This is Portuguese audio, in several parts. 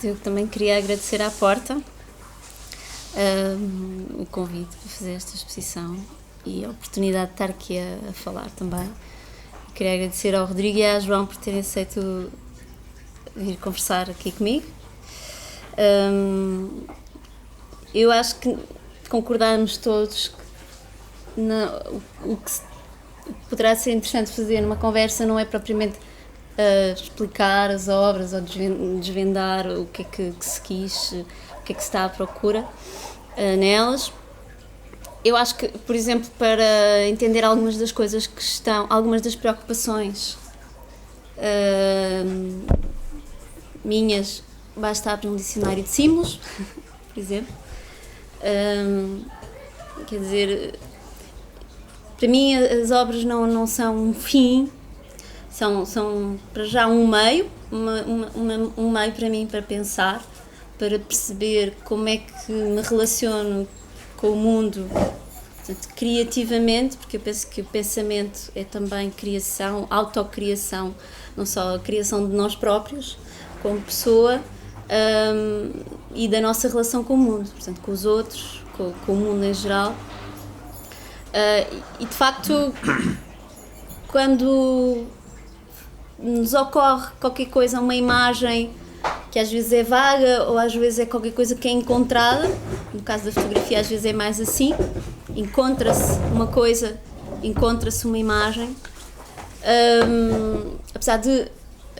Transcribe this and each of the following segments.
Eu também queria agradecer à Porta o convite para fazer esta exposição e a oportunidade de estar aqui a falar também. Queria agradecer ao Rodrigo e à João por terem aceito vir conversar aqui comigo. Eu acho que concordamos todos que o que poderá ser interessante fazer numa conversa não é propriamente explicar as obras ou desvendar o que é que se quis, o que é que se está à procura nelas. Eu acho que, por exemplo, para entender algumas das coisas que estão, algumas das preocupações minhas, basta abrir um dicionário de símbolos, por exemplo. Quer dizer, para mim as obras não são um fim, são para já um meio, um meio para mim para pensar, para perceber como é que me relaciono com o mundo, portanto, criativamente, porque eu penso que o pensamento é também criação, autocriação, não só a criação de nós próprios, como pessoa, e da nossa relação com o mundo, portanto, com os outros, com o mundo em geral. E de facto, quando nos ocorre qualquer coisa, uma imagem que às vezes é vaga ou às vezes é qualquer coisa que é encontrada, no caso da fotografia às vezes é mais assim, encontra-se uma coisa, encontra-se uma imagem, apesar de,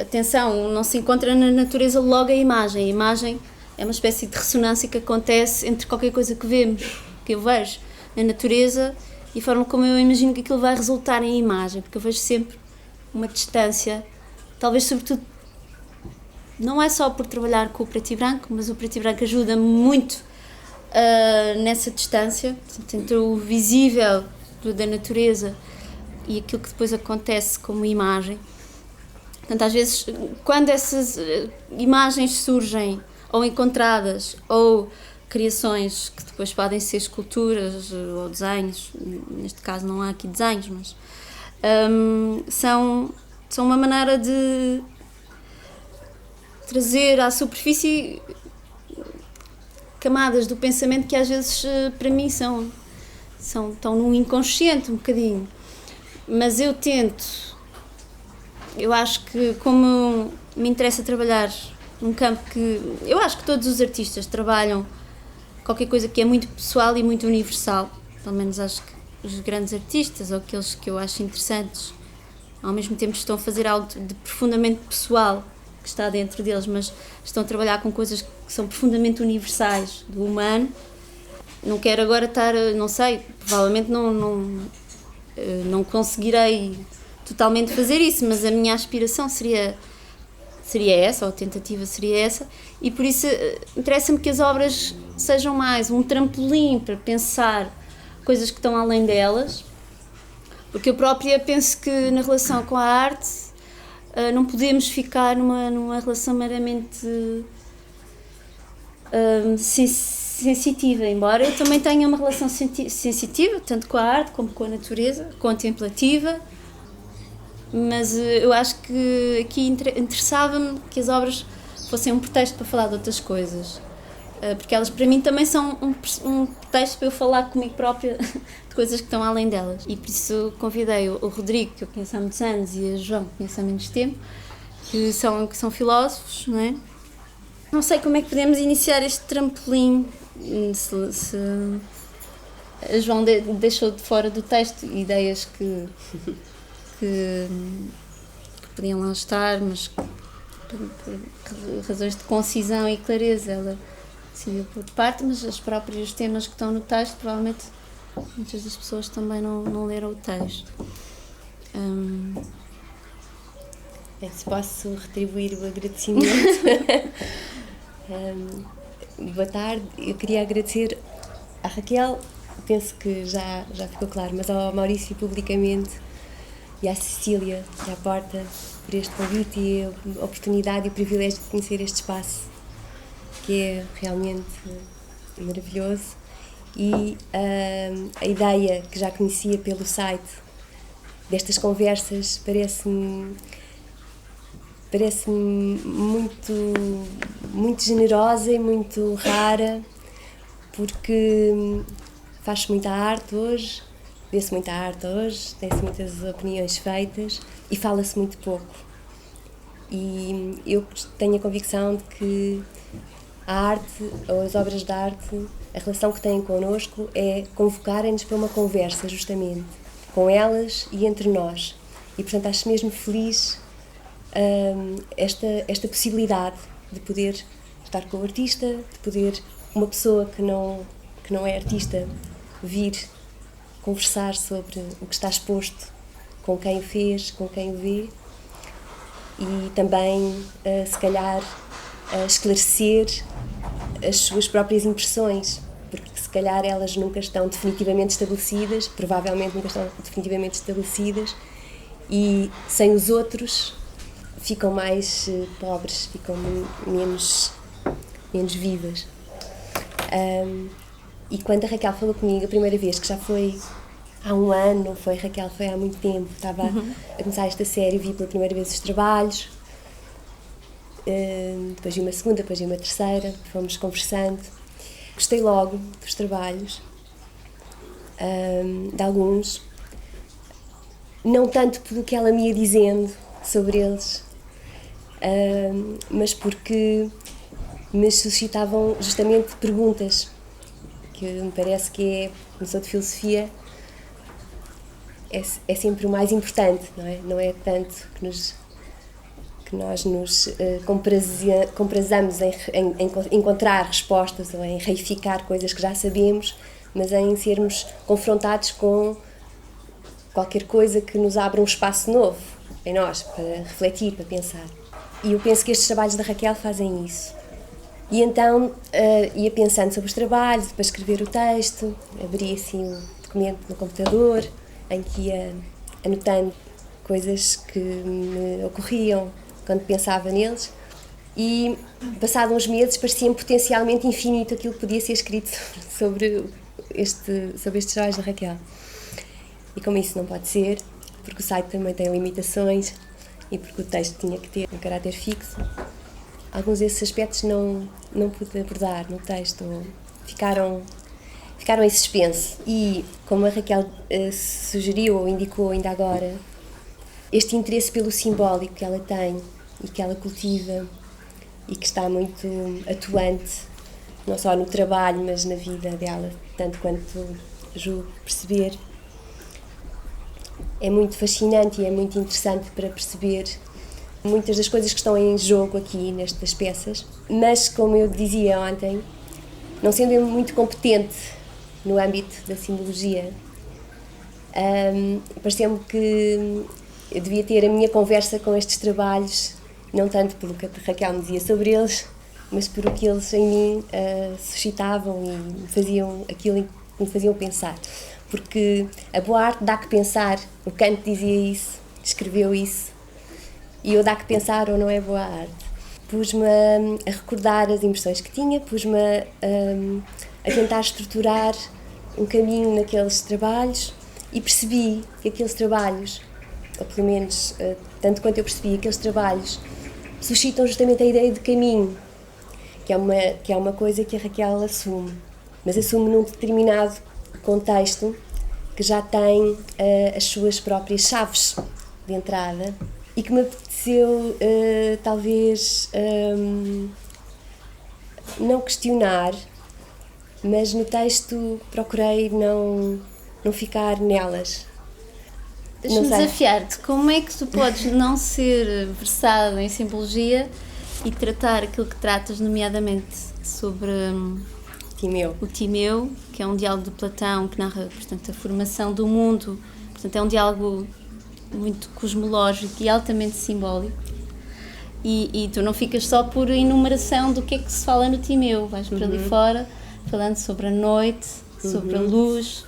atenção, não se encontra na natureza logo a imagem é uma espécie de ressonância que acontece entre qualquer coisa que vemos, que eu vejo na natureza e a forma como eu imagino que aquilo vai resultar em imagem, porque eu vejo sempre uma distância, talvez sobretudo, não é só por trabalhar com o preto e branco, mas o preto e branco ajuda muito nessa distância, portanto, entre o visível da natureza e aquilo que depois acontece como imagem. Portanto, às vezes, quando essas imagens surgem, ou encontradas, ou criações que depois podem ser esculturas ou desenhos, neste caso não há aqui desenhos, mas são uma maneira de trazer à superfície camadas do pensamento que às vezes para mim estão no inconsciente um bocadinho, mas eu acho que como me interessa trabalhar num campo que eu acho que todos os artistas trabalham qualquer coisa que é muito pessoal e muito universal, pelo menos acho que os grandes artistas ou aqueles que eu acho interessantes ao mesmo tempo estão a fazer algo de profundamente pessoal que está dentro deles, mas estão a trabalhar com coisas que são profundamente universais do humano. Não quero agora estar, não sei, provavelmente não conseguirei totalmente fazer isso, mas a minha aspiração seria essa, ou a tentativa seria essa, e por isso interessa-me que as obras sejam mais um trampolim para pensar coisas que estão além delas, porque eu própria penso que na relação com a arte não podemos ficar numa relação meramente sensitiva, embora eu também tenha uma relação sensitiva, tanto com a arte como com a natureza, contemplativa, mas eu acho que aqui interessava-me que as obras fossem um pretexto para falar de outras coisas, porque elas para mim também são um pretexto para eu falar comigo própria de coisas que estão além delas, e por isso convidei o Rodrigo, que eu conheço há muitos anos, e a João, que conheço há menos tempo, que são filósofos, não é? Não sei como é que podemos iniciar este trampolim, se a João deixou de fora do texto ideias que podiam lá estar, mas por razões de concisão e clareza ela decidiu por parte, mas os próprios temas que estão no texto, provavelmente muitas das pessoas também não leram o texto. Se posso retribuir o agradecimento. Boa tarde, eu queria agradecer à Raquel, penso que já ficou claro, mas ao Maurício publicamente e à Cecília e à Porta por este convite e a oportunidade e o privilégio de conhecer este espaço que é realmente maravilhoso, e a ideia que já conhecia pelo site destas conversas parece-me muito generosa e muito rara, porque faz-se muita arte hoje, vê-se muita arte hoje, tem-se muitas opiniões feitas e fala-se muito pouco. E eu tenho a convicção de que a arte, ou as obras de arte, a relação que têm connosco é convocarem-nos para uma conversa, justamente, com elas e entre nós. E, portanto, acho mesmo feliz esta possibilidade de poder estar com o artista, de poder uma pessoa que não é artista vir conversar sobre o que está exposto, com quem o fez, com quem o vê, e também, se calhar, esclarecer as suas próprias impressões, porque se calhar elas nunca estão definitivamente estabelecidas, provavelmente nunca estão definitivamente estabelecidas, e sem os outros ficam mais pobres, ficam menos vivas. E quando a Raquel falou comigo a primeira vez, que já foi há um ano, não foi, Raquel, foi há muito tempo, estava a começar esta série, vi pela primeira vez os trabalhos, depois vi uma segunda, depois vi uma terceira, fomos conversando. Gostei logo dos trabalhos, de alguns, não tanto pelo que ela me ia dizendo sobre eles, mas porque me suscitavam justamente perguntas, que me parece que é, como sou de filosofia, é sempre o mais importante, não é? Não é tanto que nós nos comprazamos em encontrar respostas ou em reificar coisas que já sabemos, mas em sermos confrontados com qualquer coisa que nos abra um espaço novo em nós, para refletir, para pensar. E eu penso que estes trabalhos da Raquel fazem isso. E então ia pensando sobre os trabalhos, depois escrever o texto, abria assim o documento no computador, em que ia anotando coisas que me ocorriam quando pensava neles, e passados uns meses parecia-me potencialmente infinito aquilo que podia ser escrito sobre estes trabalhos da Raquel. E como isso não pode ser, porque o site também tem limitações e porque o texto tinha que ter um caráter fixo, alguns desses aspectos não pude abordar no texto, ficaram em suspenso. E, como a Raquel sugeriu ou indicou ainda agora, este interesse pelo simbólico que ela tem e que ela cultiva e que está muito atuante, não só no trabalho, mas na vida dela, tanto quanto julgo perceber, é muito fascinante e é muito interessante para perceber muitas das coisas que estão em jogo aqui nestas peças, mas, como eu dizia ontem, não sendo eu muito competente no âmbito da simbologia, pareceu-me que eu devia ter a minha conversa com estes trabalhos, não tanto pelo que a Raquel me dizia sobre eles, mas por o que eles em mim suscitavam e faziam aquilo que me faziam pensar. Porque a boa arte dá que pensar, o Kant dizia isso, escreveu isso, e eu dá que pensar ou não é boa arte. Pus-me a recordar as impressões que tinha, pus-me a tentar estruturar um caminho naqueles trabalhos e percebi que aqueles trabalhos, ou pelo menos tanto quanto eu percebi, aqueles trabalhos suscitam justamente a ideia de caminho, que é uma coisa que a Raquel assume, mas assume num determinado contexto que já tem as suas próprias chaves de entrada e que me apeteceu talvez não questionar, mas no texto procurei não ficar nelas. Deixa-me desafiar-te, como é que tu podes não ser versado em simbologia e tratar aquilo que tratas, nomeadamente sobre o Timeu, que é um diálogo de Platão que narra, portanto, a formação do mundo, portanto é um diálogo muito cosmológico e altamente simbólico, e tu não ficas só por enumeração do que é que se fala no Timeu, vais para ali fora falando sobre a noite, sobre a luz,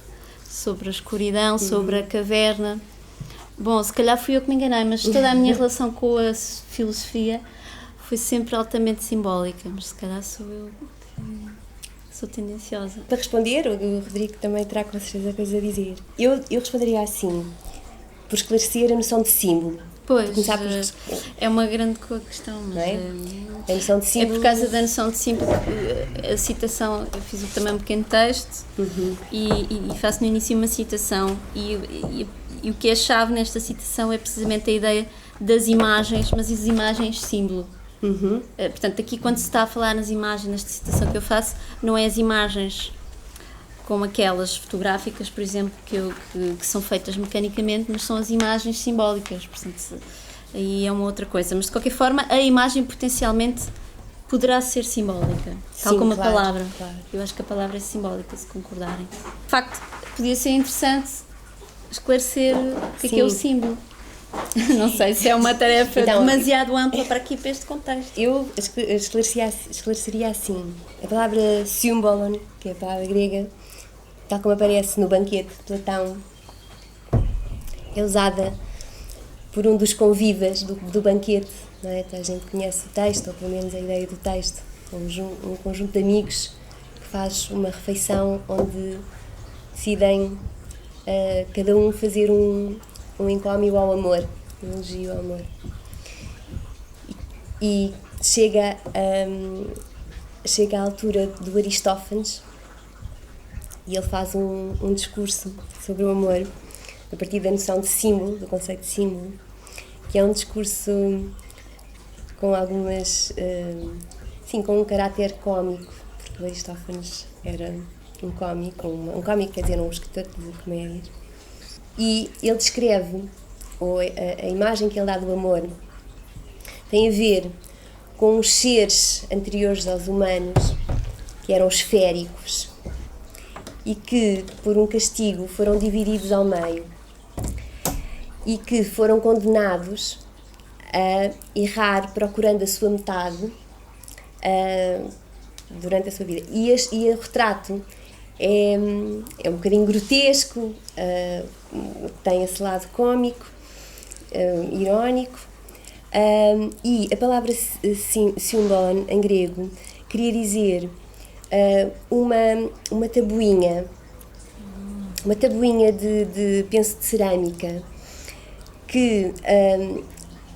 sobre a escuridão, sobre a caverna. Bom, se calhar fui eu que me enganei, mas toda a minha relação com a filosofia foi sempre altamente simbólica, mas se calhar sou eu que sou tendenciosa. Para responder, o Rodrigo também terá com certeza coisa a dizer. Eu responderia assim, por esclarecer a noção de símbolo. Pois, começar por... é uma grande questão, mas Não é? A noção de símbolo... É por causa da noção de símbolo, a citação, eu fiz também um pequeno texto e faço no início uma citação e o que é chave nesta citação é precisamente a ideia das imagens, mas as imagens símbolo. Portanto, aqui quando se está a falar nas imagens, nesta citação que eu faço, não é as imagens como aquelas fotográficas, por exemplo, que são feitas mecanicamente, mas são as imagens simbólicas, portanto, aí é uma outra coisa. Mas, de qualquer forma, a imagem potencialmente poderá ser simbólica, tal Sim, como a claro, palavra. claro. Eu acho que a palavra é simbólica, se concordarem. De facto, podia ser interessante esclarecer o que é o símbolo. Não sei se é uma tarefa demasiado ampla para este contexto. Eu esclareceria assim. A palavra symbolon, que é a palavra grega, tal como aparece no banquete de Platão, é usada por um dos convivas do banquete, não é? A gente conhece o texto, ou pelo menos a ideia do texto. Um conjunto de amigos que faz uma refeição onde decidem cada um fazer um encómio ao amor, um elogio ao amor. E chega à altura do Aristófanes e ele faz um discurso sobre o amor a partir da noção de símbolo, do conceito de símbolo, que é um discurso com algumas... com um caráter cómico, porque o Aristófanes era um cómico, quer dizer, um escritor de comédias. E ele descreve, ou a imagem que ele dá do amor, tem a ver com os seres anteriores aos humanos, que eram esféricos, e que, por um castigo, foram divididos ao meio, e que foram condenados a errar procurando a sua metade durante a sua vida. E o retrato é um bocadinho grotesco, tem esse lado cómico, irónico, e a palavra symbolon em grego queria dizer uma tabuinha de penso de cerâmica que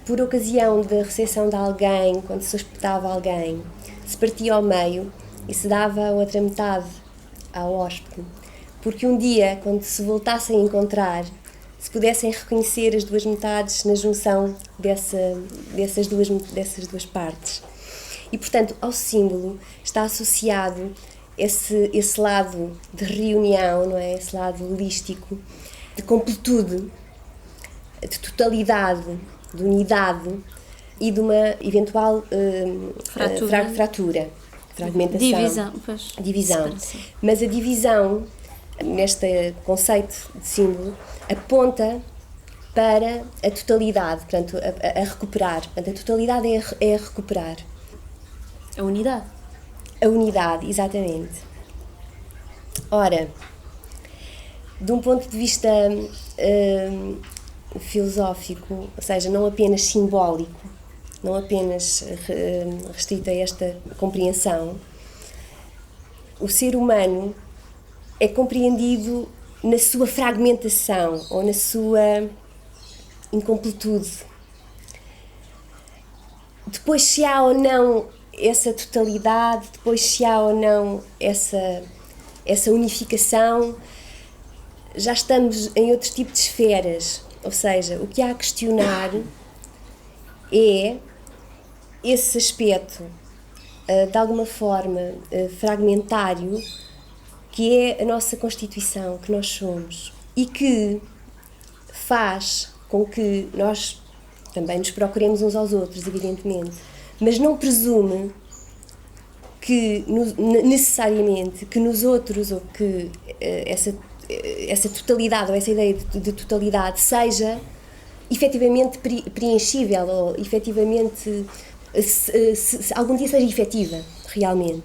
por ocasião da recepção de alguém, quando se hospedava alguém, se partia ao meio e se dava a outra metade ao hóspede, porque um dia, quando se voltassem a encontrar, se pudessem reconhecer as duas metades na junção dessas duas partes. E, portanto, ao símbolo está associado esse lado de reunião, não é? Esse lado holístico, de completude, de totalidade, de unidade e de uma eventual fratura, fragmentação. Divisão. Mas a divisão, neste conceito de símbolo, aponta para a totalidade, portanto, a recuperar. Portanto, a totalidade é a recuperar. A unidade. A unidade, exatamente. Ora, de um ponto de vista filosófico, ou seja, não apenas simbólico, não apenas restrito a esta compreensão, o ser humano é compreendido na sua fragmentação ou na sua incompletude. Depois, se há ou não essa totalidade, depois se há ou não essa unificação, já estamos em outro tipo de esferas. Ou seja, o que há a questionar é esse aspecto, de alguma forma, fragmentário, que é a nossa constituição, que nós somos, e que faz com que nós também nos procuremos uns aos outros, evidentemente, mas não presume que necessariamente que nos outros, ou que essa totalidade, ou essa ideia de totalidade seja efetivamente preenchível, ou efetivamente se algum dia seja efetiva, realmente.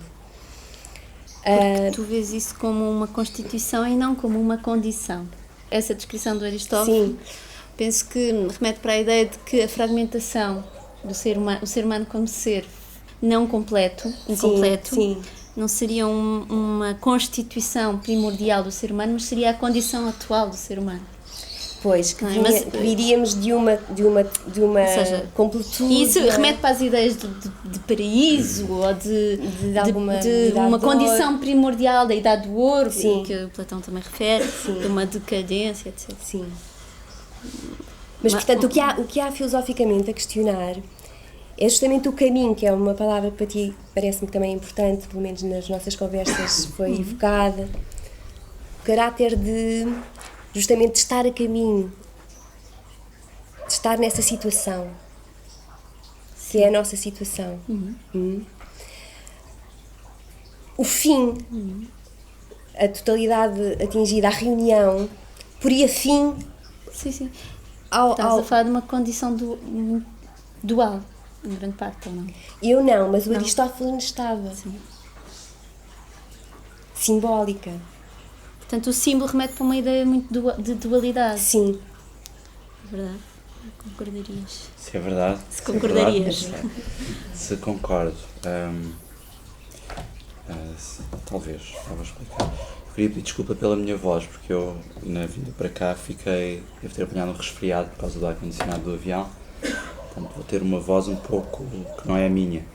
Porque tu vês isso como uma constituição e não como uma condição. Essa descrição do Aristóteles, sim, penso que remete para a ideia de que a fragmentação do ser humano, o ser humano como ser não completo, incompleto, sim, sim, não seria uma constituição primordial do ser humano, mas seria a condição atual do ser humano. Pois, que, Não é? Mas, que viríamos de uma ou seja, completude. e isso não é? remete para as ideias de paraíso ou de alguma de idade uma de ouro. condição primordial da idade do ouro, Sim. que o Platão também refere, de uma decadência, etc. Sim. Mas, portanto, o que há filosoficamente a questionar é justamente o caminho, que é uma palavra que para ti parece-me também importante, pelo menos nas nossas conversas foi evocada. O caráter de, justamente, de estar a caminho, de estar nessa situação, que é a nossa situação. O fim, a totalidade atingida, a reunião, poria fim Sim, sim. ao... Estás a falar de uma condição dual, em grande parte, ou não? Eu não, mas o Aristófanes estava. Sim. Simbólica. Portanto, o símbolo remete para uma ideia muito de dualidade. Sim. É verdade. Concordarias? Se é verdade. Se concordarias. Se é verdade, se concordo. Talvez, vou explicar. Queria pedir desculpa pela minha voz, porque eu, na vinda para cá, devo ter apanhado um resfriado por causa do ar-condicionado do avião. Portanto, vou ter uma voz um pouco que não é a minha,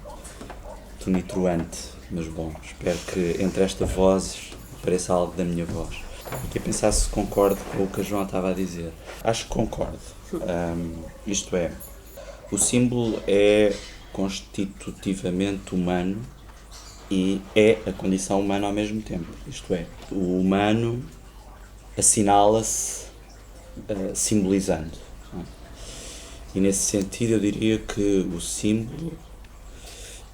tonitruante, mas bom, espero que entre esta voz pareça algo da minha voz. Aqui a pensar se concordo com o que a João estava a dizer. Acho que concordo. Isto é, o símbolo é constitutivamente humano e é a condição humana ao mesmo tempo. Isto é, o humano assinala-se simbolizando. Não é? E nesse sentido eu diria que o símbolo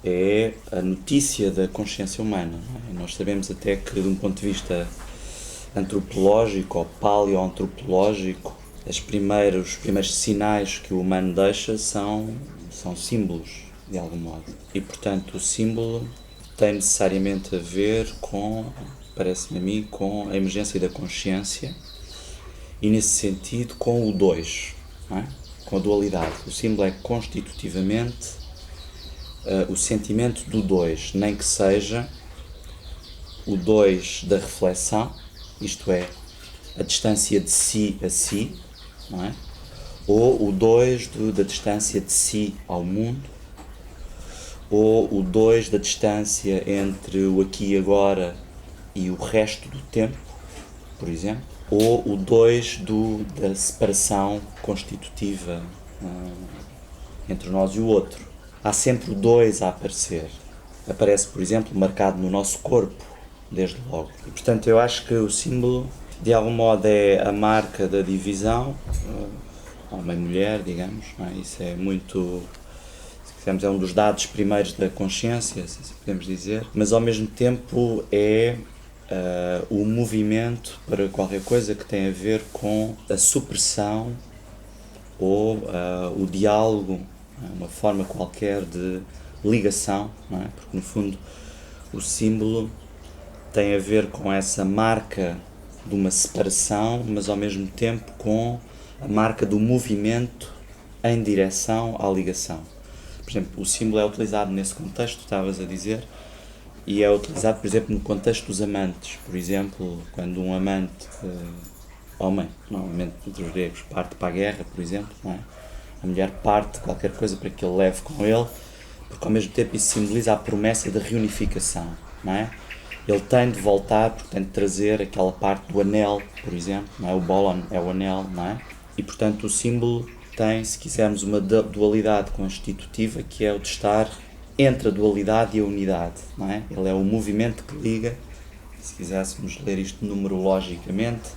é a notícia da consciência humana. Não é? Nós sabemos até que, de um ponto de vista antropológico ou paleoantropológico, os primeiros sinais que o humano deixa são símbolos, de algum modo. E, portanto, o símbolo tem necessariamente a ver com, parece-me a mim, com a emergência da consciência e, nesse sentido, com o dois, não é? Com a dualidade. O símbolo é constitutivamente o sentimento do dois, nem que seja o dois da reflexão, isto é, a distância de si a si, não é? Ou o dois da distância de si ao mundo, ou o dois da distância entre o aqui e agora e o resto do tempo, por exemplo, ou o dois da separação constitutiva entre nós e o outro. Há sempre o dois a aparecer. Aparece, por exemplo, marcado no nosso corpo, desde logo. E, portanto, eu acho que o símbolo, de algum modo, é a marca da divisão, homem-mulher, digamos, não é? Isso é muito... é um dos dados primeiros da consciência, se assim podemos dizer, mas ao mesmo tempo é o movimento para qualquer coisa que tem a ver com a supressão ou o diálogo, uma forma qualquer de ligação, não é? Porque no fundo o símbolo tem a ver com essa marca de uma separação, mas ao mesmo tempo com a marca do movimento em direção à ligação. Por exemplo, o símbolo é utilizado nesse contexto, estavas a dizer, e é utilizado, por exemplo, no contexto dos amantes. Por exemplo, quando um amante, homem, normalmente entre os gregos, parte para a guerra, por exemplo, não é? A mulher parte qualquer coisa para que ele leve com ele, porque ao mesmo tempo isso simboliza a promessa da reunificação, não é? Ele tem de voltar, porque tem de trazer aquela parte do anel, por exemplo, não é? O bolon é o anel, não é? E, portanto, o símbolo tem, se quisermos, uma dualidade constitutiva, que é o de estar entre a dualidade e a unidade, não é? Ele é o movimento que liga, se quiséssemos ler isto numerologicamente,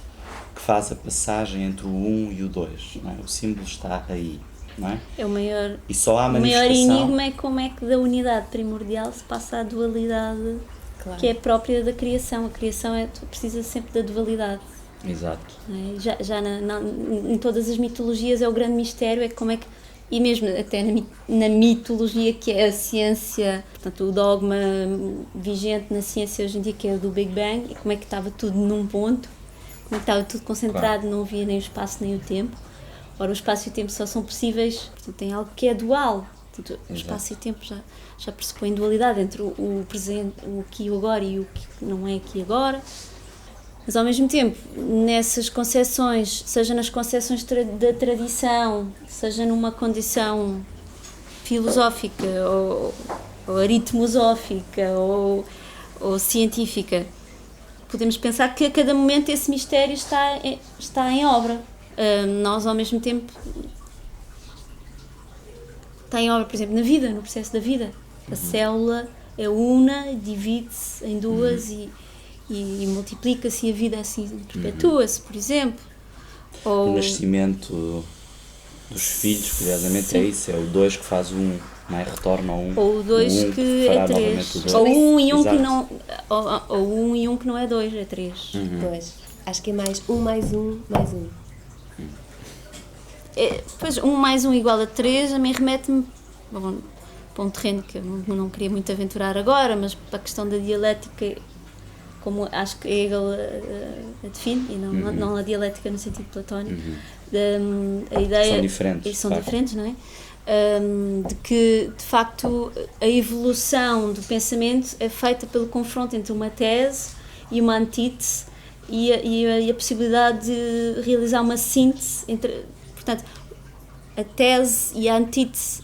que faz a passagem entre o 1 e o 2, não é? O símbolo está aí, não é? É o maior, e só há o maior manifestação... enigma é como é que da unidade primordial se passa à dualidade, Claro. que é própria da criação. A criação precisa sempre da dualidade. Exato. Não é? Já em todas as mitologias é o grande mistério, é como é que, e mesmo até na mitologia, que é a ciência, portanto o dogma vigente na ciência hoje em dia, que é o do Big Bang, e como é que estava tudo num ponto, como é que estava tudo concentrado, claro. Não havia nem o espaço nem o tempo. Ora, o espaço e o tempo só são possíveis, portanto tem algo que é dual. Portanto, o espaço e o tempo já pressupõem dualidade entre o presente, o aqui e o agora, e o que não é aqui e agora. Mas ao mesmo tempo, nessas concepções, seja nas concepções da tradição, seja numa condição filosófica ou aritmosófica ou científica, podemos pensar que a cada momento esse mistério está em obra. Nós, ao mesmo tempo, está em obra, por exemplo, na vida, no processo da vida. A célula é una, divide-se em duas e multiplica-se e a vida assim perpetua-se, por exemplo. O nascimento dos filhos, curiosamente, é isso, é o 2 que faz um, não é? Retorna a um. Ou o 2 que é 3. Ou um e um que não. Ou um e um que não é 2, é 3. Pois. Acho que é mais um mais um mais um. Pois, 1 mais 1 igual a 3, a mim remete-me para um terreno que eu não queria muito aventurar agora, mas para a questão da dialética, como acho que Hegel a define, e não a dialética no sentido platónico, a ideia... São diferentes. São diferentes, não é? De que, de facto, a evolução do pensamento é feita pelo confronto entre uma tese e uma antítese e a possibilidade de realizar uma síntese entre... Portanto, a tese e a antítese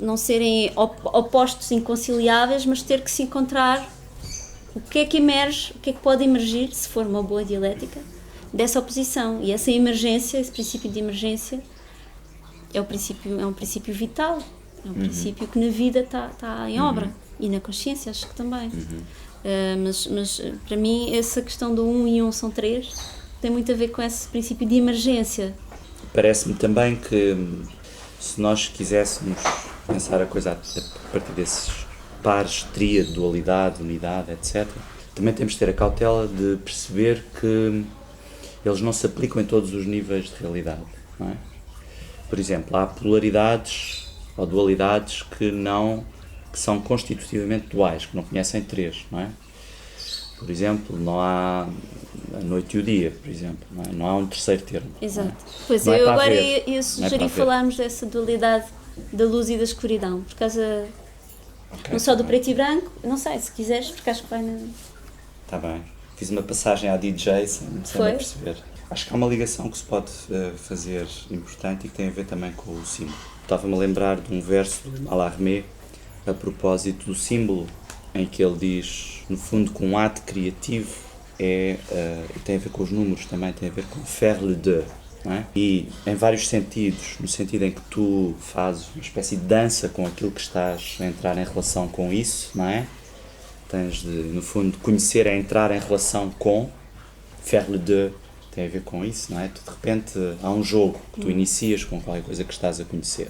não serem opostos inconciliáveis, mas ter que se encontrar o que é que emerge, o que é que pode emergir, se for uma boa dialética, dessa oposição. E essa emergência, esse princípio de emergência, é um princípio vital, é um princípio que na vida está em obra, e na consciência acho que também. Mas para mim essa questão do 1 e 1 são 3 tem muito a ver com esse princípio de emergência. Parece-me também que se nós quiséssemos pensar a coisa a partir desses pares, tríade, dualidade, unidade, etc., também temos de ter a cautela de perceber que eles não se aplicam em todos os níveis de realidade, não é? Por exemplo, há polaridades ou dualidades que são constitutivamente duais, que não conhecem 3, não é? Por exemplo, não há a noite e o dia, por exemplo, não há um terceiro termo. Exato. Não é? Pois não eu é agora haver, ia sugerir falarmos dessa dualidade da luz e da escuridão, por causa não só do preto e branco, não sei, se quiseres, porque acho que vai na... Está bem. Fiz uma passagem à DJ sem me perceber. Acho que há uma ligação que se pode fazer importante e que tem a ver também com o símbolo. Estava-me a lembrar de um verso do Mallarmé a propósito do símbolo, em que ele diz, no fundo, que um ato criativo tem a ver com os números também, tem a ver com faire le deux, não é? E em vários sentidos, no sentido em que tu fazes uma espécie de dança com aquilo que estás a entrar em relação com isso, não é? Tens de, no fundo, conhecer é entrar em relação com, faire le deux tem a ver com isso, não é? Tu, de repente, há um jogo que tu inicias com qualquer coisa que estás a conhecer.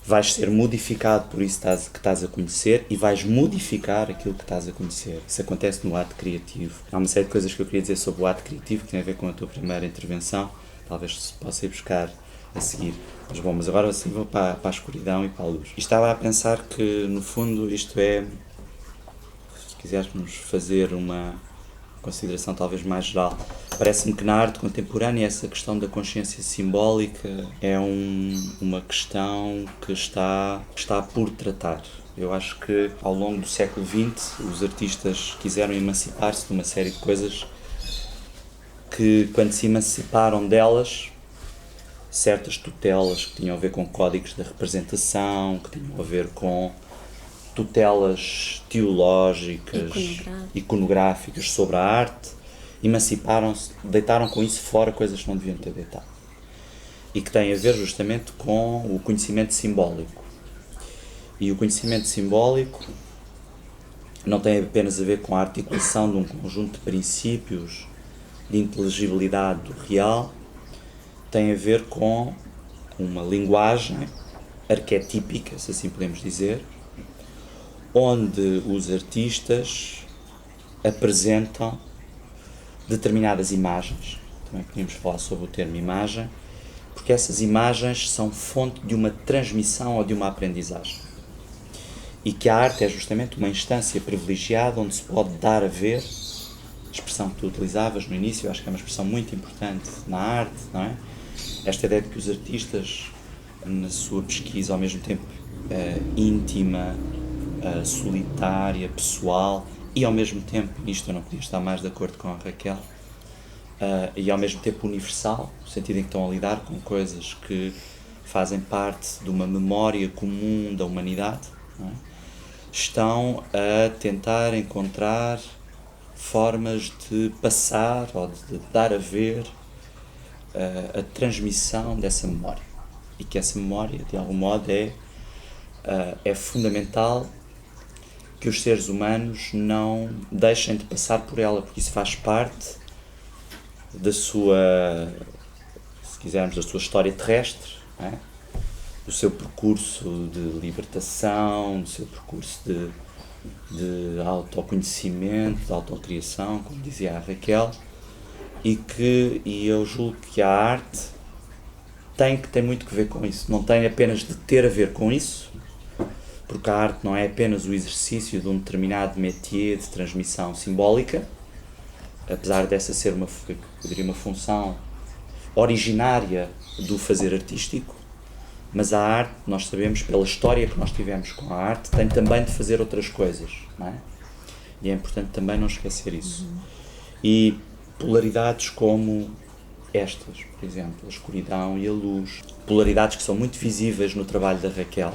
Vais ser modificado por isso que estás a conhecer e vais modificar aquilo que estás a conhecer. Isso acontece no ato criativo. Há uma série de coisas que eu queria dizer sobre o ato criativo que tem a ver com a tua primeira intervenção. Talvez se possa ir buscar a seguir. Mas agora assim vou para a escuridão e para a luz. E estava a pensar que, no fundo, isto é, se quiséssemos fazer uma consideração talvez mais geral, parece-me que na arte contemporânea essa questão da consciência simbólica é uma questão que está por tratar. Eu acho que ao longo do século XX os artistas quiseram emancipar-se de uma série de coisas que, quando se emanciparam delas, certas tutelas que tinham a ver com códigos da representação, que tinham a ver com tutelas teológicas, iconográficas sobre a arte, emanciparam-se, deitaram com isso fora coisas que não deviam ter deitado. E que têm a ver justamente com o conhecimento simbólico. E o conhecimento simbólico não tem apenas a ver com a articulação de um conjunto de princípios de inteligibilidade do real, tem a ver com uma linguagem arquetípica, se assim podemos dizer, onde os artistas apresentam determinadas imagens. Também podemos falar sobre o termo imagem, porque essas imagens são fonte de uma transmissão ou de uma aprendizagem. E que a arte é justamente uma instância privilegiada onde se pode dar a ver, a expressão que tu utilizavas no início, eu acho que é uma expressão muito importante na arte, não é? Esta ideia de que os artistas, na sua pesquisa ao mesmo tempo íntima, solitária, pessoal, e ao mesmo tempo, nisto eu não podia estar mais de acordo com a Raquel, e ao mesmo tempo universal, no sentido em que estão a lidar com coisas que fazem parte de uma memória comum da humanidade, não é? Estão a tentar encontrar formas de passar ou de dar a ver a transmissão dessa memória. E que essa memória, de algum modo, é fundamental que os seres humanos não deixem de passar por ela, porque isso faz parte da sua, se quisermos, da sua história terrestre, não é? Do seu percurso de libertação, do seu percurso de autoconhecimento, de autocriação, como dizia a Raquel, e eu julgo que a arte tem muito que ver com isso. Não tem apenas de ter a ver com isso, porque a arte não é apenas o exercício de um determinado métier de transmissão simbólica, apesar dessa ser uma função originária do fazer artístico, mas a arte, nós sabemos, pela história que nós tivemos com a arte, tem também de fazer outras coisas, não é? E é importante também não esquecer isso. E polaridades como estas, por exemplo, a escuridão e a luz, polaridades que são muito visíveis no trabalho da Raquel,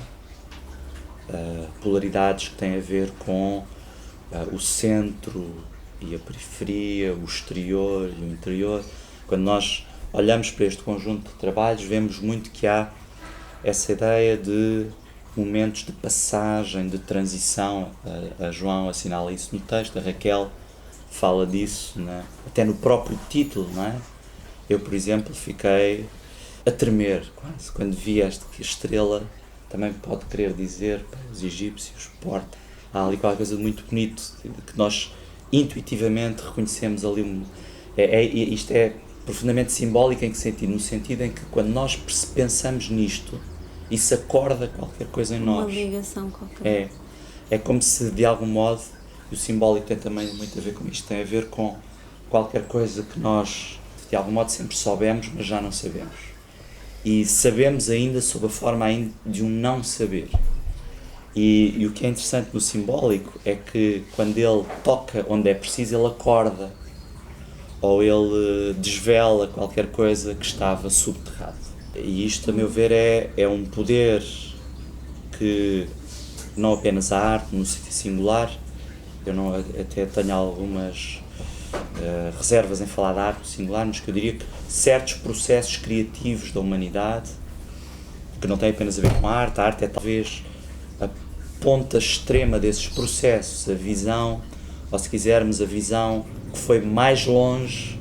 polaridades que têm a ver com o centro e a periferia, o exterior e o interior. Quando nós olhamos para este conjunto de trabalhos, vemos muito que há essa ideia de momentos de passagem, de transição. A João assinala isso no texto, a Raquel fala disso, né? Até no próprio título, não é? Eu, por exemplo, fiquei a tremer quase quando vi esta estrela. Também pode querer dizer para os egípcios, porta. Há ali qualquer coisa muito bonito que nós intuitivamente reconhecemos ali. Isto é profundamente simbólico em que sentido? No sentido em que quando nós pensamos nisto, isso acorda qualquer coisa em nós. Uma ligação qualquer. É como se, de algum modo, e o simbólico tem também muito a ver com isto, tem a ver com qualquer coisa que nós, de algum modo, sempre soubemos, mas já não sabemos. E sabemos ainda sob a forma ainda de um não saber. E o que é interessante no simbólico é que quando ele toca onde é preciso, ele acorda. Ou ele desvela qualquer coisa que estava subterrado. E isto, a meu ver, é um poder que não apenas a arte, no sentido singular, eu não, até tenho algumas reservas em falar da arte no singular, mas que eu diria que certos processos criativos da humanidade, que não têm apenas a ver com a arte é talvez a ponta extrema desses processos, a visão, ou se quisermos, a visão que foi mais longe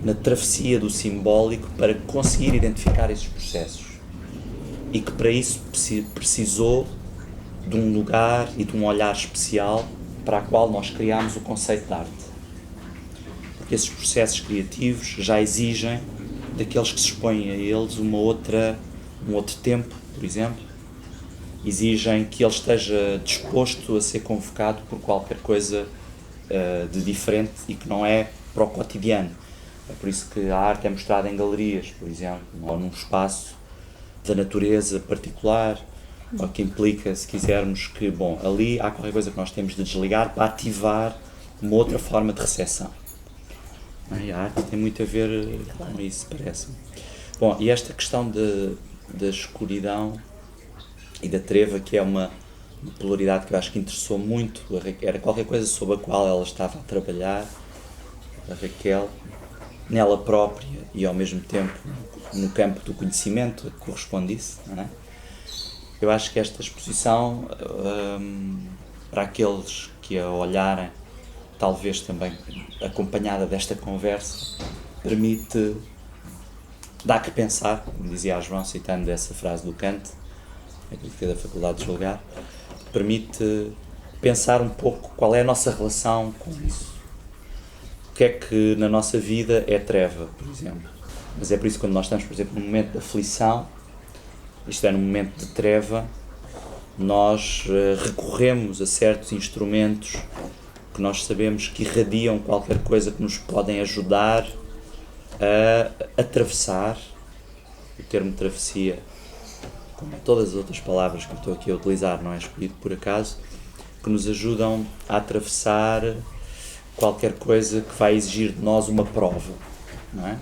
na travessia do simbólico para conseguir identificar esses processos e que para isso precisou de um lugar e de um olhar especial para a qual nós criámos o conceito de arte. Porque esses processos criativos já exigem daqueles que se expõem a eles um outro tempo, por exemplo, exigem que ele esteja disposto a ser convocado por qualquer coisa de diferente e que não é para o cotidiano. É por isso que a arte é mostrada em galerias, por exemplo, ou num espaço da natureza particular, ou que implica, se quisermos, que, bom, ali há qualquer coisa que nós temos de desligar para ativar uma outra forma de recepção. E a arte tem muito a ver com isso, parece-me. Bom, e esta questão da escuridão e da treva, que é uma polaridade que eu acho que interessou muito, era qualquer coisa sobre a qual ela estava a trabalhar, a Raquel, nela própria e ao mesmo tempo no campo do conhecimento a que corresponde isso, não é? Eu acho que esta exposição, para aqueles que a olharem, talvez também acompanhada desta conversa, permite, dá que pensar, como dizia a João, citando essa frase do Kant, a crítica da Faculdade de Julgar, permite pensar um pouco qual é a nossa relação com isso. O que é que na nossa vida é treva, por exemplo. Mas é por isso que quando nós estamos, por exemplo, num momento de aflição, isto é, num momento de treva, nós recorremos a certos instrumentos que nós sabemos que irradiam qualquer coisa que nos podem ajudar a atravessar. O termo travessia, como todas as outras palavras que eu estou aqui a utilizar, não é escolhido por acaso, que nos ajudam a atravessar qualquer coisa que vai exigir de nós uma prova, não é?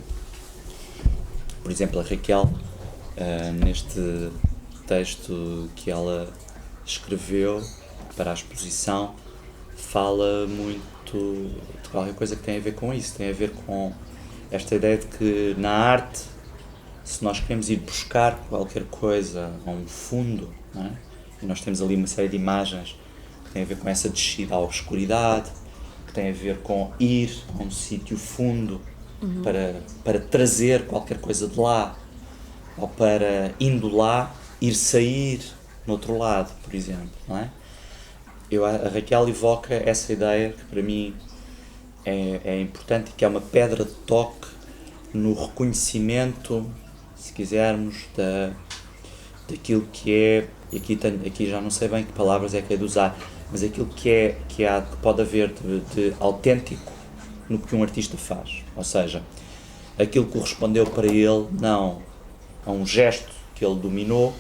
Por exemplo, a Raquel, neste texto que ela escreveu para a exposição, fala muito de qualquer coisa que tem a ver com isso, tem a ver com esta ideia de que na arte, se nós queremos ir buscar qualquer coisa a um fundo, não é? E nós temos ali uma série de imagens que têm a ver com essa descida à obscuridade, que tem a ver com ir a um sítio fundo para trazer qualquer coisa de lá, ou para, indo lá, ir sair no outro lado, por exemplo, não é? A Raquel evoca essa ideia que para mim é importante e que é uma pedra de toque no reconhecimque, se quisermos, daquilo que é, e aqui já não sei bem que palavras é que é de usar, mas aquilo que pode haver de autêntico no que um artista faz, ou seja, aquilo que correspondeu para ele não a um gesto que ele dominou,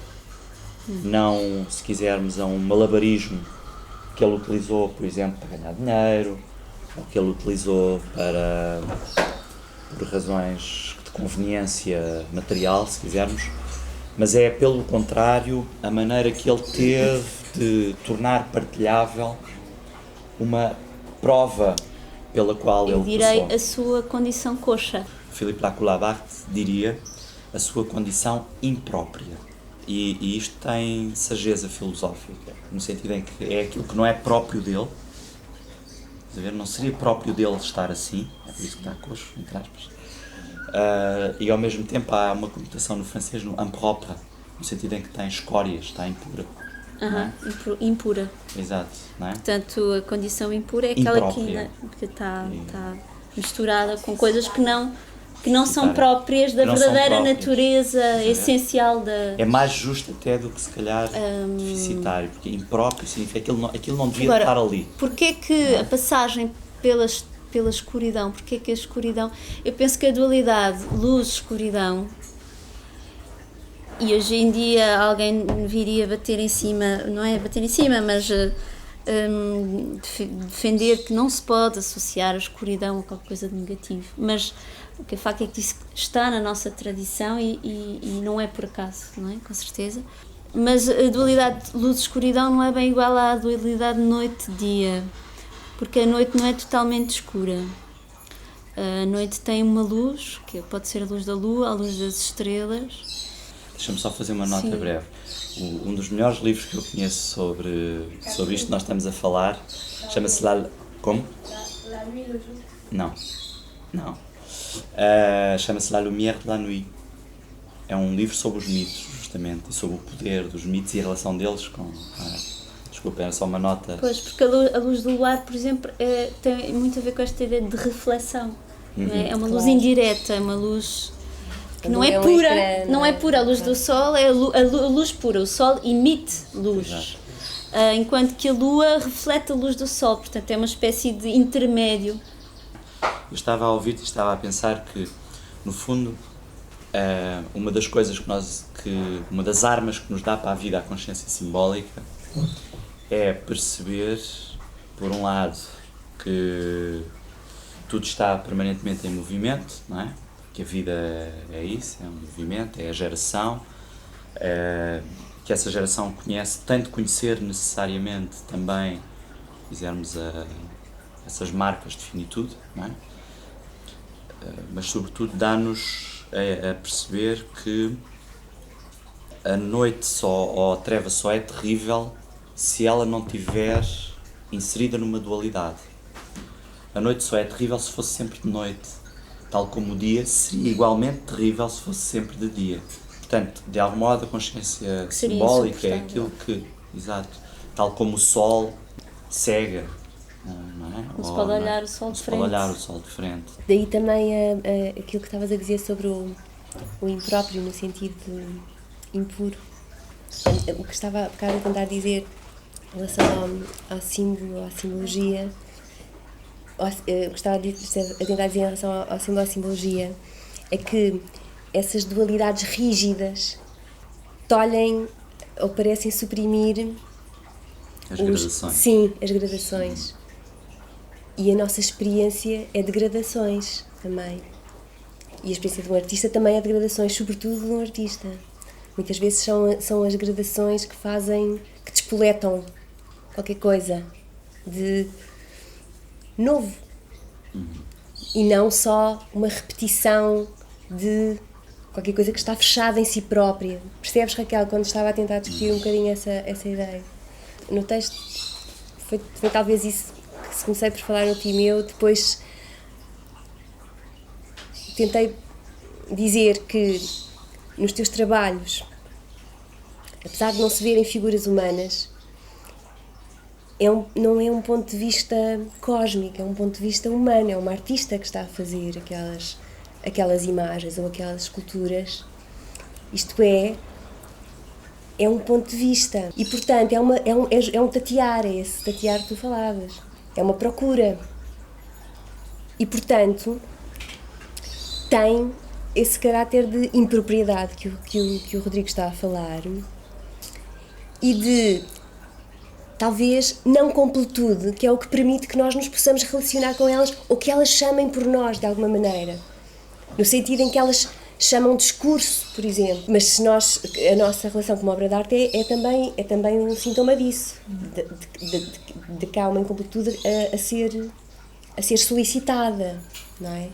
não, se quisermos, a um malabarismo que ele utilizou, por exemplo, para ganhar dinheiro, ou que ele utilizou por razões de conveniência material, se quisermos, mas é, pelo contrário, a maneira que ele teve de tornar partilhável uma prova pela qual ele direi passou. a sua condição coxa. Philippe Lacoue-Labarthe diria a sua condição imprópria. E isto tem sageza filosófica, no sentido em que é aquilo que não é próprio dele. Estás a ver? Não seria próprio dele estar assim, é por isso que está coxo, entre aspas. E ao mesmo tempo há uma conotação no francês no impropre, no sentido em que tem escórias, está impura. Impura. Exato, não é? Portanto, a condição impura é aquela que está misturada com coisas que não são próprias da verdadeira natureza essencial da... É mais justo até do que, se calhar, deficitário, porque impróprio significa que aquilo não devia estar ali. Porquê que a passagem pela escuridão, porquê que a escuridão... Eu penso que a dualidade luz-escuridão, e hoje em dia alguém viria bater em cima, não é bater em cima, mas defender que não se pode associar a escuridão a qualquer coisa de negativo, mas o que é facto é que isso está na nossa tradição e não é por acaso, não é? Com certeza. Mas a dualidade luz-escuridão não é bem igual à dualidade noite-dia, porque a noite não é totalmente escura. A noite tem uma luz, que pode ser a luz da lua, a luz das estrelas. Deixa-me só fazer uma nota breve. Um dos melhores livros que eu conheço sobre isto que nós estamos a falar chama-se Como? La Nuit, le Jour. Não. Chama-se La Lumière de la Nuit. É um livro sobre os mitos, justamente, e sobre o poder dos mitos e a relação deles com... Desculpa, era só uma nota. Pois, porque a luz do luar, por exemplo, tem muito a ver com esta ideia de reflexão. Não é? É uma luz indireta, é uma luz... que não é pura, não é pura. A luz do sol é a luz pura. O sol emite luz, enquanto que a lua reflete a luz do sol. Portanto, é uma espécie de intermédio. Eu estava a ouvir-te e estava a pensar que, no fundo, uma das coisas uma das armas que nos dá para a vida a consciência simbólica é perceber, por um lado, que tudo está permanentemente em movimento, não é? Que a vida é isso, é um movimento, é a geração, que essa geração tem de conhecer necessariamente também, quisermos, essas marcas de finitude, não é? Mas sobretudo dá-nos a perceber que a noite ou a treva só é terrível se ela não estiver inserida numa dualidade. A noite só é terrível se fosse sempre de noite, tal como o dia seria igualmente terrível se fosse sempre de dia. Portanto, de algum modo, a consciência simbólica é aquilo que, exato, tal como o sol cega, não é? Não se pode olhar o sol de frente. Pode olhar o sol de frente. Daí também aquilo que estavas a dizer sobre o impróprio, no sentido de impuro. O que estava a tentar dizer em relação ao símbolo, à simbologia, o que estava a tentar dizer em relação ao símbolo, à simbologia, é que essas dualidades rígidas tolhem ou parecem suprimir As gradações. Sim, as gradações. E a nossa experiência é de gradações também. E a experiência de um artista também é de gradações, sobretudo de um artista. Muitas vezes são as gradações que fazem, que despoletam qualquer coisa de novo. E não só uma repetição de qualquer coisa que está fechada em si própria. Percebes, Raquel, quando estava a tentar discutir um bocadinho essa ideia? No texto foi talvez isso que se comecei por falar no Timeu, depois tentei dizer que nos teus trabalhos, apesar de não se verem figuras humanas, não é um ponto de vista cósmico, é um ponto de vista humano, é uma artista que está a fazer aquelas imagens ou aquelas esculturas. Isto é um ponto de vista e, portanto, é um tatear, é esse tatear que tu falavas, é uma procura e, portanto, tem esse caráter de impropriedade que o Rodrigo está a falar e de talvez não completude, que é o que permite que nós nos possamos relacionar com elas ou que elas chamem por nós de alguma maneira, no sentido em que elas chamam discurso, por exemplo, mas se a nossa relação com uma obra de arte é também um sintoma disso, de que há uma incompletude a ser solicitada, não é?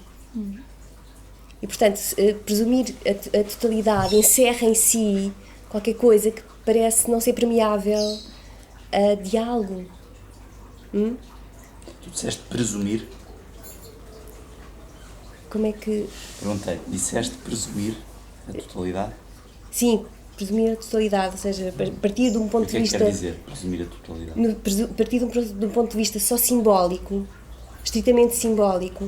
E, portanto, presumir a totalidade encerra em si qualquer coisa que parece não ser permeável a diálogo. Tu disseste presumir? Como é que... Perguntei, disseste presumir a totalidade? Sim, presumir a totalidade, ou seja, partir de um ponto de vista... O que é que quer dizer presumir a totalidade? Partir de um ponto de vista só simbólico, estritamente simbólico,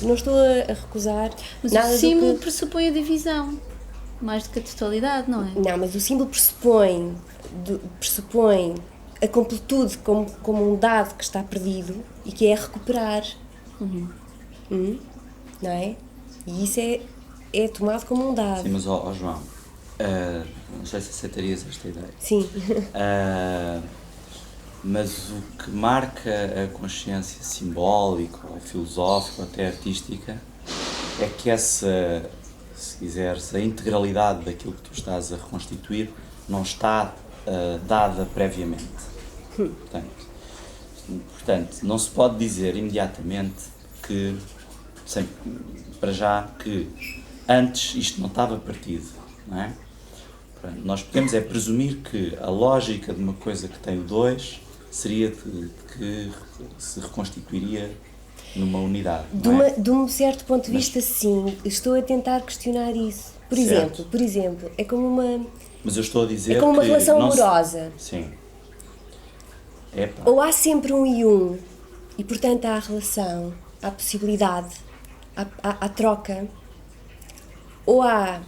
não estou a recusar mas nada do que... o símbolo pressupõe a divisão, mais do que a totalidade, não é? Não, mas o símbolo pressupõe a completude como um dado que está perdido e que é recuperar. Não é? E isso é tomado como um dado. Sim, mas João, não sei se aceitarias esta ideia. Sim. Mas o que marca a consciência simbólica, ou filosófica, ou até artística, é que essa, se quiseres, a integralidade daquilo que tu estás a reconstituir não está dada previamente. Portanto, não se pode dizer imediatamente que, para já, que antes isto não estava partido, não é? Portanto, nós podemos presumir que a lógica de uma coisa que tem o 2 seria que se reconstituiria numa unidade, não é? De um certo ponto de vista, sim. Estou a tentar questionar isso. Por exemplo, é como uma... Mas eu estou a dizer é como uma que relação amorosa. Sim. Ou há sempre um e um, e portanto há a relação, há a possibilidade, há troca, ou há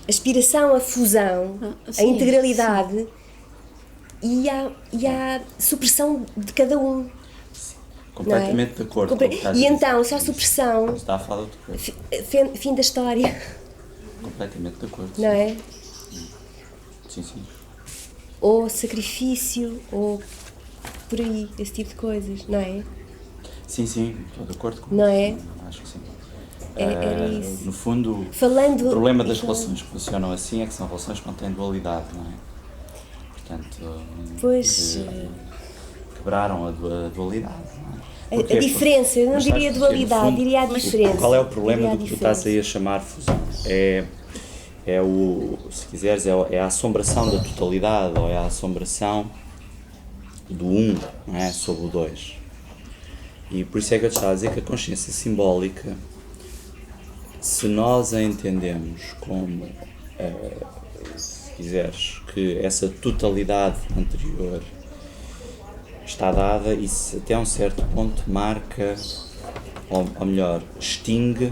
aspiração à fusão, sim, a integralidade, e há supressão de cada um. Completamente de acordo com o que estás a dizer. E então, se há supressão, está a falar de outra coisa. fim da história. Completamente de acordo. Não é? Sim, sim. Ou sacrifício, ou por aí, esse tipo de coisas, não é? Sim, estou de acordo com não isso. É? Acho que sim. Era isso. No fundo, Falando, o problema das relações que funcionam assim é que são relações que não têm dualidade, não é? Portanto, pois, quebraram a dualidade, não é? A diferença, eu não diria dualidade, fundo, diria a diferença. Qual é o problema do que tu estás aí a chamar fusão? Se quiseres, é a assombração da totalidade, ou é a assombração do 1, não é? Sobre o 2. E por isso é que eu te estava a dizer que a consciência simbólica, se nós a entendemos como, se quiseres, que essa totalidade anterior está dada, isso até um certo ponto marca, ou melhor, extingue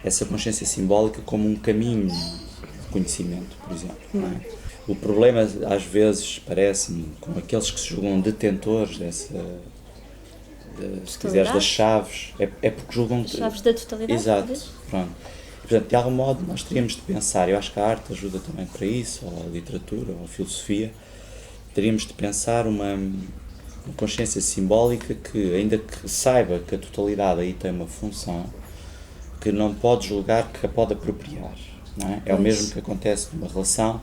essa consciência simbólica como um caminho de conhecimento, por exemplo. Não é? O problema, às vezes, parece-me, com aqueles que se julgam detentores dessa, se quiseres, das chaves, é porque julgam... Chaves da totalidade, Exato, talvez? pronto. Portanto, de algum modo, nós teríamos de pensar, eu acho que a arte ajuda também para isso, ou a literatura, ou a filosofia, teríamos de pensar uma consciência simbólica que, ainda que saiba que a totalidade aí tem uma função, que não pode julgar, que a pode apropriar. Não é? É o mesmo que acontece numa relação,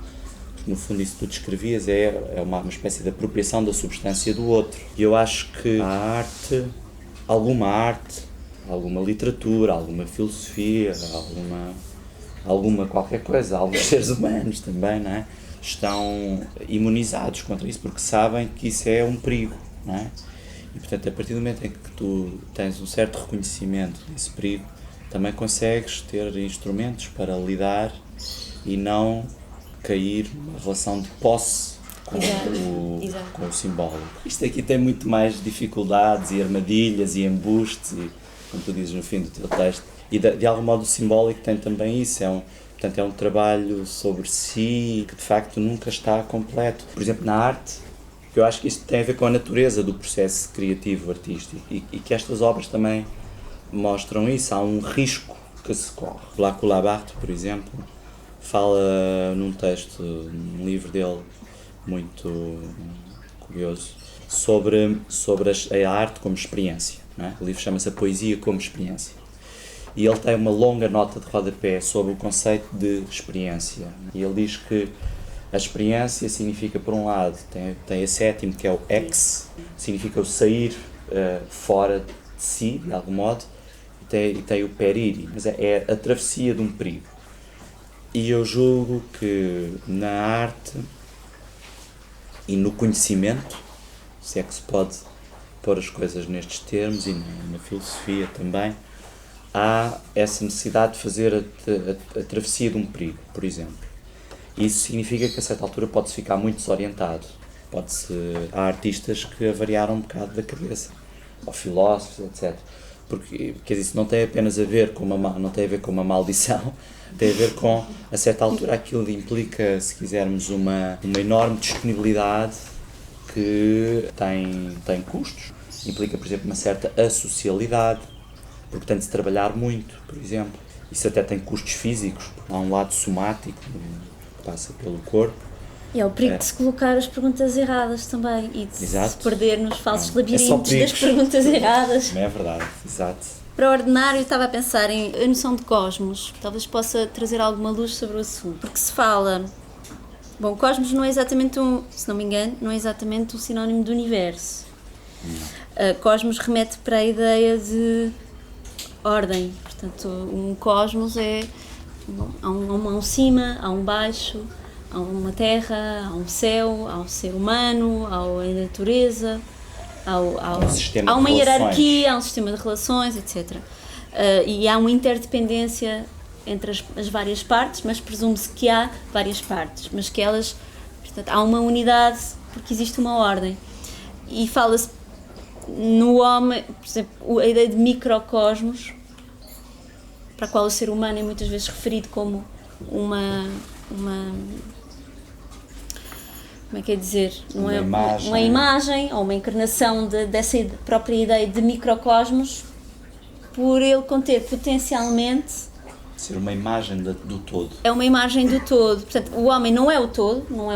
porque no fundo isso que tu descrevias é uma espécie de apropriação da substância do outro. E eu acho que a arte, alguma literatura, alguma filosofia, alguma qualquer coisa, alguns seres humanos também, não é? Estão imunizados contra isso porque sabem que isso é um perigo, não é? E portanto, a partir do momento em que tu tens um certo reconhecimento desse perigo, também consegues ter instrumentos para lidar e não cair numa relação de posse com o simbólico. Isto aqui tem muito mais dificuldades e armadilhas e embustes, e, como tu dizes no fim do teu texto, e de algum modo o simbólico tem também isso, portanto é um trabalho sobre si que de facto nunca está completo. Por exemplo, na arte, que eu acho que isto tem a ver com a natureza do processo criativo artístico e que estas obras também mostram isso. Há um risco que se corre. Blacou Labarthe, por exemplo, fala num texto, num livro dele muito curioso, sobre a arte como experiência. Não é? O livro chama-se A Poesia como Experiência. E ele tem uma longa nota de rodapé sobre o conceito de experiência. E ele diz que a experiência significa, por um lado, tem a sétima, que é o ex, significa o sair fora de si, de algum modo, e tem o periri, mas é a travessia de um perigo. E eu julgo que na arte e no conhecimento, se é que se pode pôr as coisas nestes termos, e na filosofia também, há essa necessidade de fazer a travessia de um perigo, por exemplo. Isso significa que a certa altura pode-se ficar muito desorientado. Há artistas que avariaram um bocado da cabeça, ou filósofos, etc. Porque isso não tem apenas a ver com uma maldição, tem a ver com, a certa altura, aquilo implica, se quisermos, uma enorme disponibilidade que tem custos. Implica, por exemplo, uma certa associalidade, porque tem de se trabalhar muito, por exemplo. Isso até tem custos físicos, há um lado somático que passa pelo corpo. E é o perigo de se colocar as perguntas erradas também e de se perder nos falsos labirintos das perguntas erradas. Não é verdade, exato. Para o ordinário, estava a pensar em a noção de cosmos, talvez possa trazer alguma luz sobre o assunto, porque se fala... Bom, cosmos não é exatamente se não me engano, não é exatamente um sinónimo de universo. Cosmos remete para a ideia de ordem, portanto, um cosmos há um cima, há um baixo, há uma terra, há um céu, há um ser humano, há a natureza, há uma hierarquia, há um sistema de relações, etc. E há uma interdependência entre as várias partes, mas presume-se que há várias partes, mas que elas, portanto, há uma unidade porque existe uma ordem. E fala-se no homem, por exemplo, a ideia de microcosmos, para a qual o ser humano é muitas vezes referido como uma como é que é dizer? Uma imagem ou uma encarnação dessa própria ideia de microcosmos, por ele conter potencialmente... Ser uma imagem do todo. É uma imagem do todo. Portanto, o homem não é o todo, não é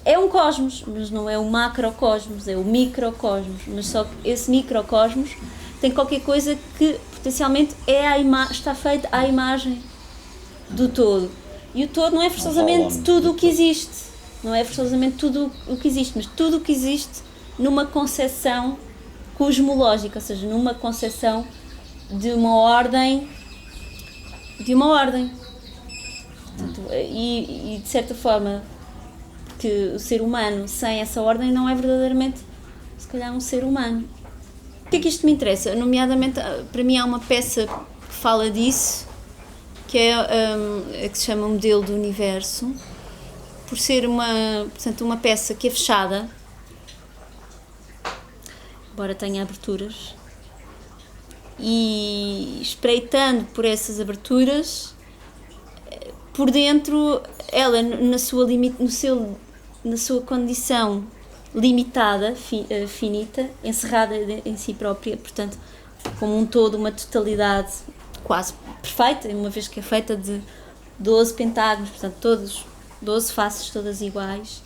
é um cosmos, mas não é o macrocosmos, é o microcosmos. Mas só que esse microcosmos tem qualquer coisa que potencialmente está feito à imagem do todo. E o todo não é forçosamente tudo o que existe. Não é forçosamente tudo o que existe, mas tudo o que existe numa concepção cosmológica, ou seja, numa concepção de uma ordem. Portanto, e de certa forma, que o ser humano sem essa ordem não é verdadeiramente, se calhar, um ser humano. O que é que isto me interessa? Nomeadamente, para mim há uma peça que fala disso, que é que se chama Modelo do Universo, por ser uma peça que é fechada, embora tenha aberturas, e espreitando por essas aberturas, por dentro, ela na sua condição limitada, finita, encerrada em si própria, portanto, como um todo, uma totalidade quase perfeita, uma vez que é feita de 12 pentágonos, portanto, 12 faces todas iguais.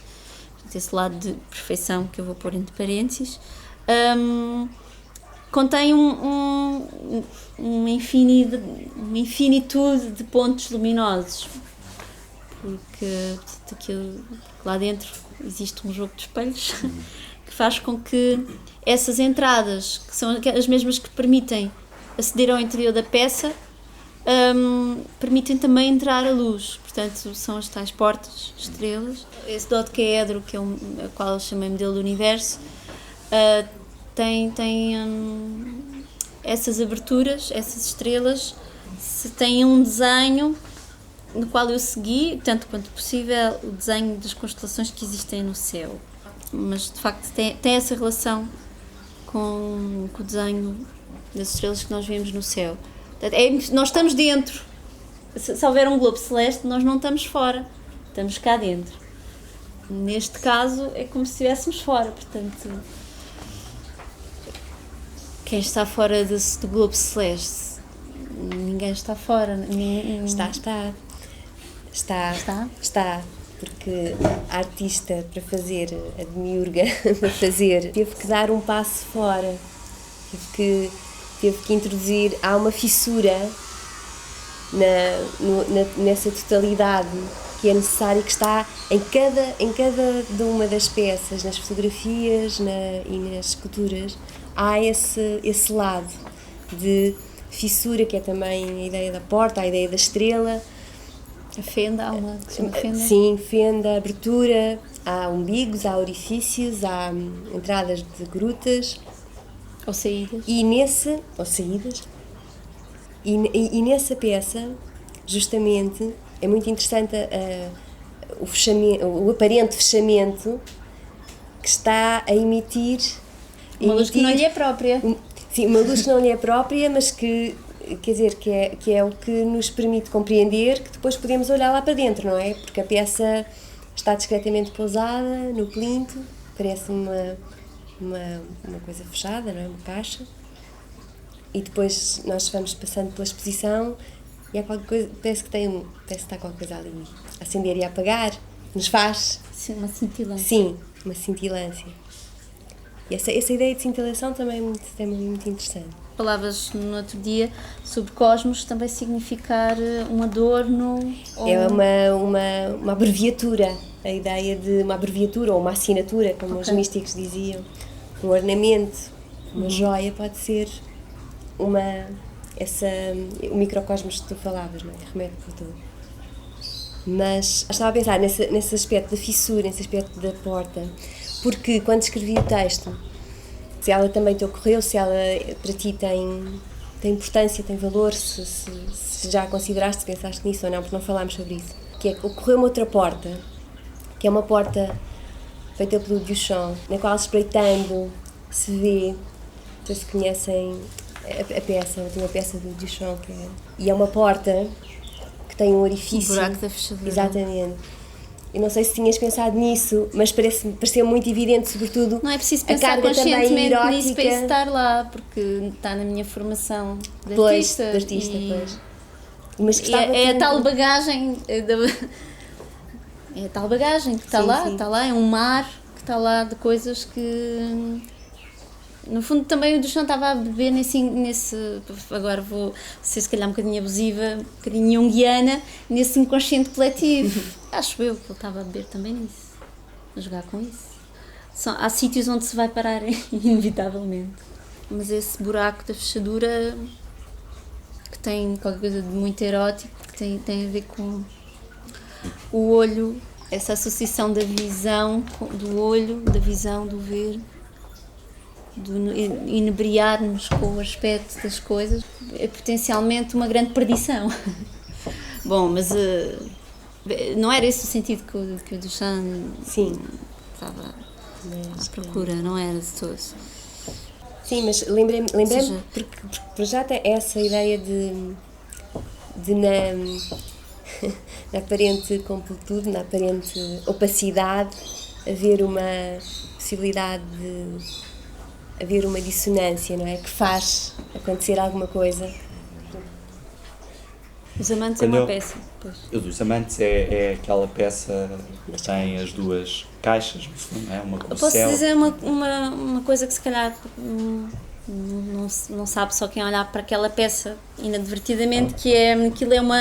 Esse lado de perfeição que eu vou pôr entre parênteses. Contém uma infinitude de pontos luminosos, porque aquilo, lá dentro existe um jogo de espelhos que faz com que essas entradas, que são as mesmas que permitem aceder ao interior da peça, permitem também entrar a luz. Portanto, são as tais portas, estrelas. Esse dodecaedro, que é a qual eu chamei modelo do universo, tem essas aberturas, essas estrelas, tem um desenho no qual eu segui, tanto quanto possível, o desenho das constelações que existem no céu. Mas, de facto, tem essa relação com o desenho das estrelas que nós vemos no céu. Nós estamos dentro. Se houver um globo celeste, nós não estamos fora, estamos cá dentro. Neste caso, é como se estivéssemos fora, portanto, quem está fora do globo celeste? Ninguém está fora. Está, porque a artista, para fazer, a demiurga, para fazer, teve que dar um passo fora, teve que introduzir, há uma fissura nessa totalidade que é necessária, que está em cada de uma das peças, nas fotografias e nas esculturas, há esse lado de fissura, que é também a ideia da porta, a ideia da estrela. A fenda, há uma que se chama fenda? Sim, fenda, abertura, há umbigos, há orifícios, há entradas de grutas. Ou saídas. Ou saídas. E nessa peça, justamente, é muito interessante o aparente fechamento que está a emitir... Uma luz que não lhe é própria. Sim, uma luz que não lhe é própria, mas que, quer dizer, que é o que nos permite compreender que depois podemos olhar lá para dentro, não é? Porque a peça está discretamente pousada no plinto, parece uma coisa fechada, não é? Uma caixa. E depois nós vamos passando pela exposição e há qualquer coisa, parece que está qualquer coisa ali a acender e a apagar, nos faz... Sim, uma cintilância. Sim, uma cintilância. E essa ideia de cintilação também é muito interessante. Falavas no outro dia sobre cosmos também significar um adorno. É uma abreviatura, a ideia de uma abreviatura ou uma assinatura, como os místicos diziam. Um ornamento, uma joia pode ser o microcosmos que tu falavas, não é? Que remete por tudo. Mas estava a pensar nesse aspecto da fissura, nesse aspecto da porta, porque quando escrevi o texto, se ela também te ocorreu, se ela para ti tem importância, tem valor, se já a consideraste, se pensaste nisso ou não, porque não falámos sobre isso, que é que ocorreu-me outra porta, que é uma porta feita pelo Duchamp, na qual, espreitando, se vê, vocês conhecem a peça, a última peça do Duchamp, e é uma porta que tem um orifício. O buraco da fechadura. Exatamente. Eu não sei se tinhas pensado nisso, mas pareceu muito evidente, sobretudo não é preciso a pensar carga também conscientemente erótica. nisso para isso estar lá, porque está na minha formação de Pois, artista. pois. Mas É a tal bagagem, é a tal bagagem que está lá, sim. está lá, é um mar que está lá de coisas que... No fundo, também o Duchamp estava a beber nesse... Agora vou ser, se calhar, um bocadinho abusiva, um bocadinho junguiana, nesse inconsciente coletivo. Acho eu que ele estava a beber também nisso, a jogar com isso. Há sítios onde se vai parar, inevitavelmente. Mas esse buraco da fechadura, que tem qualquer coisa de muito erótico, que tem a ver com o olho, essa associação da visão, do olho, da visão, do ver, de inebriar-nos com o aspecto das coisas, é potencialmente uma grande perdição. Bom, mas não era esse o sentido que o Duchamp estava à procura, não era de todos. Sim, mas lembrei-me porque para já tem essa ideia de na aparente completude, na aparente opacidade, haver uma possibilidade de haver uma dissonância, não é? Que faz acontecer alguma coisa. Os Amantes Quando é uma eu- peça. Pois. O dos Amantes é aquela peça que tem as duas caixas, no fundo, não é? Uma com o Posso céu. dizer uma coisa que se calhar não sabe só quem olhar para aquela peça inadvertidamente, que é aquilo é uma.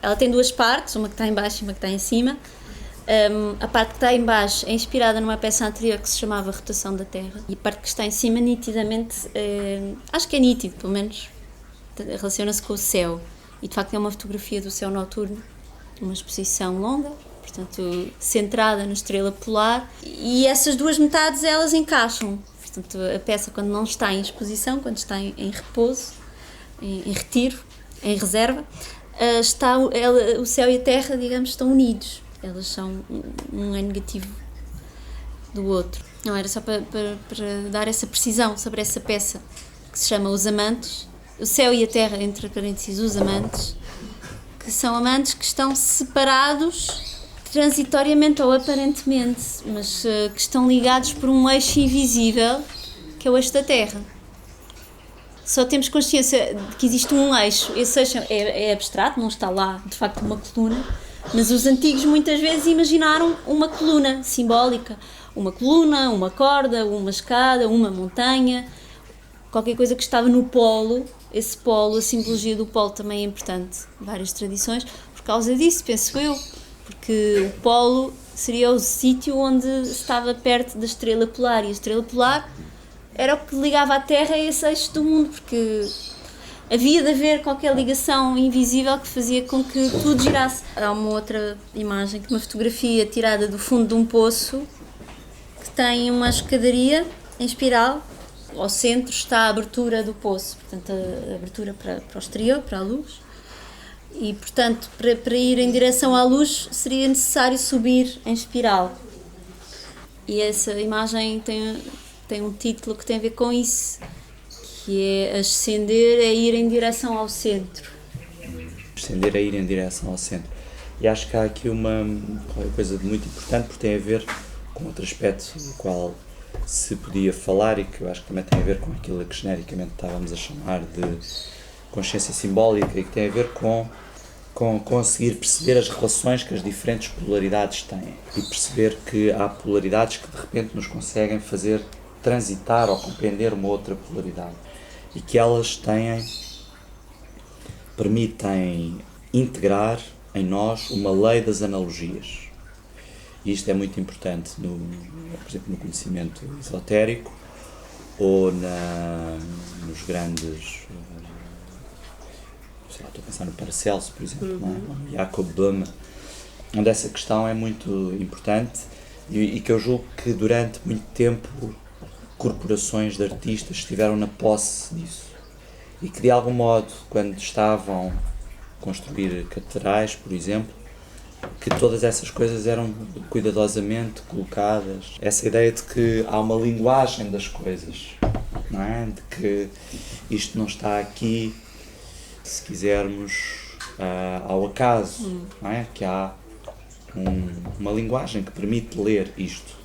Ela tem duas partes, uma que está em baixo e uma que está em cima. A parte que está em baixo é inspirada numa peça anterior que se chamava Rotação da Terra, e a parte que está em cima nitidamente, acho que é nítido, pelo menos relaciona-se com o céu, e de facto é uma fotografia do céu noturno, uma exposição longa, portanto centrada na estrela polar, e essas duas metades elas encaixam. Portanto, a peça, quando não está em exposição, quando está em repouso, em retiro, em reserva, o céu e a terra, digamos, estão unidos. Elas são, um é negativo do outro. Não, era só para dar essa precisão sobre essa peça que se chama Os Amantes. O céu e a terra, entre parênteses, os amantes, que são amantes que estão separados transitoriamente ou aparentemente, mas que estão ligados por um eixo invisível, que é o eixo da Terra. Só temos consciência de que existe um eixo. Esse eixo é abstrato, não está lá de facto uma coluna, mas os antigos muitas vezes imaginaram uma coluna simbólica, uma coluna, uma corda, uma escada, uma montanha, qualquer coisa que estava no polo. Esse polo, a simbologia do polo também é importante, várias tradições, por causa disso, penso eu, porque o polo seria o sítio onde estava perto da estrela polar, e a estrela polar era o que ligava a Terra a esse eixo do mundo, porque havia de haver qualquer ligação invisível que fazia com que tudo girasse. Há uma outra imagem, uma fotografia tirada do fundo de um poço, que tem uma escadaria em espiral. Ao centro está a abertura do poço, portanto a abertura para o exterior, para a luz, e portanto para ir em direção à luz seria necessário subir em espiral, e essa imagem tem um título que tem a ver com isso, que é ascender, é ir em direção ao centro. Ascender é ir em direção ao centro. E acho que há aqui uma coisa de muito importante, porque tem a ver com outro aspecto do qual se podia falar, e que eu acho que também tem a ver com aquilo que genericamente estávamos a chamar de consciência simbólica, e que tem a ver com conseguir perceber as relações que as diferentes polaridades têm, e perceber que há polaridades que de repente nos conseguem fazer transitar ou compreender uma outra polaridade, e que elas permitem integrar em nós uma lei das analogias. E isto é muito importante, por exemplo, no conhecimento esotérico, ou nos grandes, sei lá, estou a pensar no Paracelso, por exemplo, não é? Jacob Böhme, onde essa questão é muito importante, e que eu julgo que durante muito tempo corporações de artistas estiveram na posse disso, e que de algum modo, quando estavam a construir catedrais, por exemplo, que todas essas coisas eram cuidadosamente colocadas. Essa ideia de que há uma linguagem das coisas, não é? De que isto não está aqui, se quisermos, ao acaso, não é? Que há uma linguagem que permite ler isto.